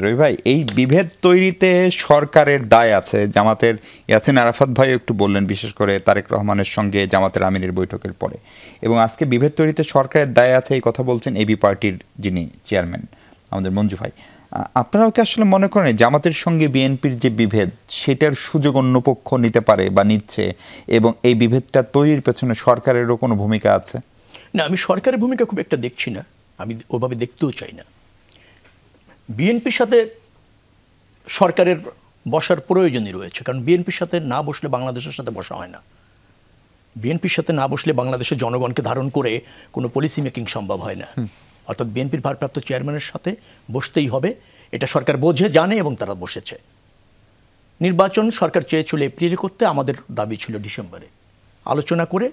রবি ভাই, এই বিভেদ তৈরিতে সরকারের দায় আছে। জামাতের ইয়াসিন আরাফাত ভাই একটু বললেন, বিশেষ করে তারেক রহমানের সঙ্গে জামাতের আমিরের বৈঠকের পরে, এবং আজকে বিভেদ তৈরিতে সরকারের দায় আছে এই কথা বলছেন এবি পার্টির যিনি চেয়ারম্যান আমাদের মঞ্জু ভাই। আপনারাও কি আসলে মনে করেন জামাতের সঙ্গে বিএনপির যে বিভেদ, সেটার সুযোগ অন্য পক্ষ নিতে পারে বা নিচ্ছে, এবং এই বিভেদটা তৈরির পেছনে সরকারেরও কোনো ভূমিকা আছে? না, আমি সরকারের ভূমিকা খুব একটা দেখছি না, আমি ওভাবে দেখতেও চাই না। বিএনপির সাথে সরকারের বসার প্রয়োজনই রয়েছে, কারণ বিএনপির সাথে না বসলে বাংলাদেশের সাথে বসা হয় না। বিএনপির সাথে না বসলে বাংলাদেশের জনগণকে ধারণ করে কোনো পলিসি মেকিং সম্ভব হয় না। অর্থাৎ বিএনপির ভারপ্রাপ্ত চেয়ারম্যানের সাথে বসতেই হবে, এটা সরকার বোঝে, জানে, এবং তারা বসেছে। নির্বাচন সরকার চেয়েছিল এপ্রিলে করতে, আমাদের দাবি ছিল ডিসেম্বরে। আলোচনা করে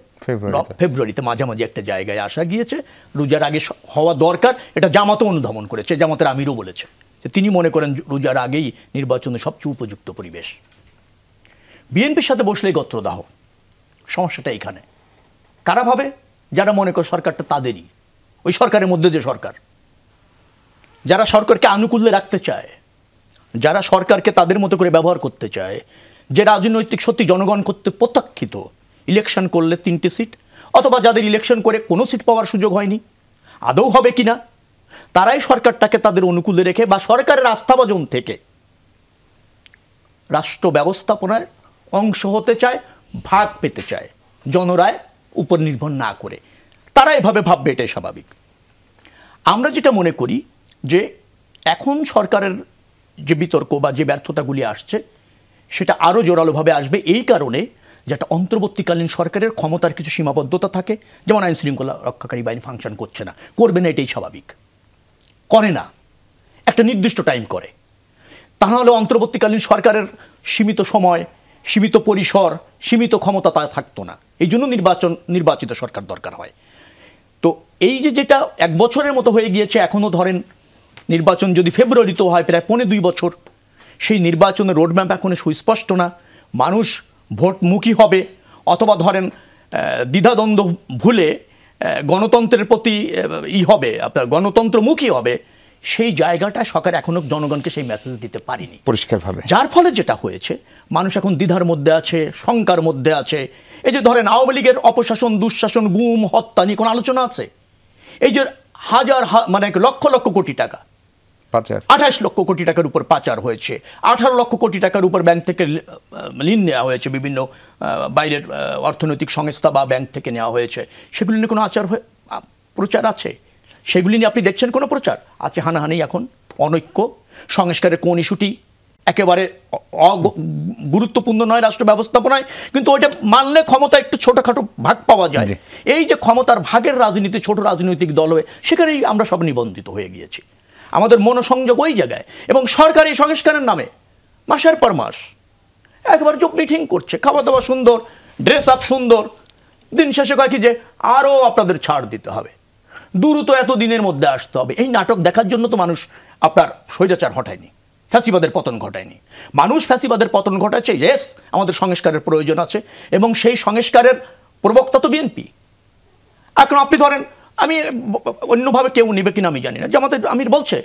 ফেব্রুয়ারিতে মাঝামাঝি একটা জায়গায় আসা গিয়েছে। রোজার আগে হওয়া দরকার, এটা জামাতও অনুধাবন করেছে, জামাতের আমিরও বলেছে যে তিনি মনে করেন রোজার আগেই নির্বাচনের সবচেয়ে উপযুক্ত পরিবেশ। বিএনপির সাথে বসলেই গত্রদাহ। সমস্যাটা এখানে কারা ভাবে? যারা মনে করে সরকারটা তাদেরই, ওই সরকারের মধ্যে যে সরকার, যারা সরকারকে আনুকূল্যে রাখতে চায়, যারা সরকারকে তাদের মতো করে ব্যবহার করতে চায়, যে রাজনৈতিক সত্যি জনগণ করতে প্রত্যাখ্যিত, ইলেকশন করলে 3টে সিট, অথবা যাদের ইলেকশন করে কোনো সিট পাওয়ার সুযোগ হয়নি, আদৌ হবে কিনা, তারাই সরকারটাকে তাদের অনুকূলে রেখে বা সরকারের আস্থাভাজন থেকে রাষ্ট্র ব্যবস্থাপনায় অংশ হতে চায়, ভাগ পেতে চায়, জনরায় উপর নির্ভর না করে। তারা এভাবে ভাববে, এটাই স্বাভাবিক। আমরা যেটা মনে করি যে এখন সরকারের যে বিতর্ক বা যে ব্যর্থতাগুলি আসছে, সেটা আরও জোরালোভাবে আসবে এই কারণে যেটা অন্তর্বর্তীকালীন সরকারের ক্ষমতার কিছু সীমাবদ্ধতা থাকে। যেমন আইন শৃঙ্খলা রক্ষাকারী বাহিনী ফাংশন করছে না, করবে না, এটাই স্বাভাবিক। করে না, একটা নির্দিষ্ট টাইম করে। তা নাহলে অন্তর্বর্তীকালীন সরকারের সীমিত সময়, সীমিত পরিসর, সীমিত ক্ষমতা তা থাকতো না। এই জন্য নির্বাচিত সরকার দরকার হয়। তো এই যে যেটা 1 বছরের মতো হয়ে গিয়েছে, এখনও ধরেন নির্বাচন যদি ফেব্রুয়ারিতেও হয়, প্রায় 2.25 বছর, সেই নির্বাচনের রোডম্যাপ এখনো সুস্পষ্ট না। মানুষ ভোটমুখী হবে, অথবা ধরেন দ্বিধাদ্বন্দ্ব ভুলে গণতন্ত্রের প্রতি হবে, আপনার গণতন্ত্রমুখী হবে, সেই জায়গাটা সরকার এখনো জনগণকে সেই মেসেজ দিতে পারেনি পরিষ্কারভাবে। যার ফলে যেটা হয়েছে, মানুষ এখন দ্বিধার মধ্যে আছে, শঙ্কার মধ্যে আছে। এই যে ধরেন আওয়ামী লীগের অপশাসন, দুঃশাসন, গুম, হত্যা নিয়ে কোনো আলোচনা আছে? এই যে মানে লক্ষ লক্ষ কোটি টাকা, 28 লক্ষ কোটি টাকার উপর পাচার হয়েছে, 18 লক্ষ কোটি টাকার উপর ব্যাংক থেকে ঋণ নেওয়া হয়েছে, বিভিন্ন বাইরের অর্থনৈতিক সংস্থা বা ব্যাংক থেকে নেওয়া হয়েছে, সেগুলি নিয়ে কোনো প্রচার আছে? সেগুলি নিয়ে আপনি দেখছেন কোনো প্রচার আছে? হানাহানি এখন, অনৈক্য, সংস্কারের কোন ইস্যুটি একেবারে গুরুত্বপূর্ণ নয় রাষ্ট্র ব্যবস্থাপনায়, কিন্তু ওইটা মানলে ক্ষমতা একটু ছোটোখাটো ভাগ পাওয়া যায়। এই যে ক্ষমতার ভাগের রাজনীতি, ছোট রাজনৈতিক দল হয়ে, সেখানেই আমরা সব নিবন্ধিত হয়ে গিয়েছি। আমাদের মনোসংযোগ ওই জায়গায়, এবং সরকারি সংস্কারের নামে মাসের পর মাস একবার যোগ মিটিং করছে, খাওয়া দাওয়া সুন্দর, ড্রেস আপ সুন্দর, দিন শেষে কয় কি যে আরও আপনাদের ছাড় দিতে হবে, দ্রুত এত দিনের মধ্যে আসতে হবে। এই নাটক দেখার জন্য তো মানুষ আপনার স্বৈরাচার হটায়নি, ফ্যাসিবাদের পতন ঘটায়নি। মানুষ ফ্যাসিবাদের পতন ঘটাচ্ছে। ইয়েস, আমাদের সংস্কারের প্রয়োজন আছে, এবং সেই সংস্কারের প্রবক্তা তো বিএনপি। এখন আপনি ধরেন, আমি অন্যভাবে কেউ নেবে কিনা আমি জানি না, যে আমাদের আমির বলছে,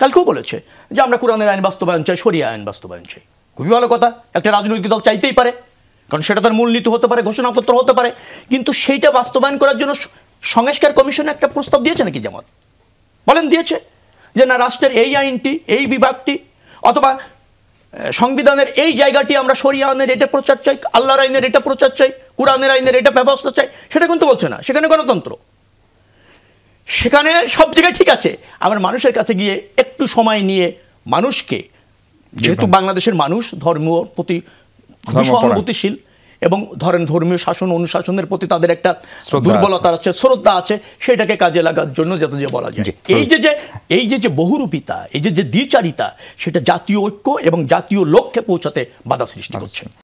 কালকেও বলেছে যে আমরা কোরআনের আইন বাস্তবায়ন চাই, শরিয়া আইন বাস্তবায়ন চাই। খুবই ভালো কথা, একটা রাজনৈতিক দল চাইতেই পারে, কারণ সেটা তার মূলনীতি হতে পারে, ঘোষণাপত্র হতে পারে। কিন্তু সেইটা বাস্তবায়ন করার জন্য সংস্কার কমিশন একটা প্রস্তাব দিয়েছে নাকি জামাত? বলেন দিয়েছে যে না, রাষ্ট্রের এই আইনটি, এই বিভাগটি, অথবা সংবিধানের এই জায়গাটি আমরা শরিয়া আইনের এটা প্রচার চাই, আল্লাহর আইনের এটা প্রচার চাই, কোরআনের আইনের এটা ব্যবস্থা চাই, সেটা কিন্তু বলছে না। সেখানে গণতন্ত্র, সেখানে সব জায়গায় ঠিক আছে। আবার মানুষের কাছে গিয়ে একটু সময় নিয়ে মানুষকে, যেহেতু বাংলাদেশের মানুষ ধর্মীয় প্রতি সহানুভূতিশীল, এবং ধরেন ধর্মীয় শাসন অনুশাসনের প্রতি তাদের একটা দুর্বলতা আছে, শ্রদ্ধা আছে, সেটাকে কাজে লাগার জন্য যাতে যে বলা যায়, এই যে বহুরূপিতা, এই যে দ্বিচারিতা, সেটা জাতীয় ঐক্য এবং জাতীয় লক্ষ্যে পৌঁছাতে বাধা সৃষ্টি করছে।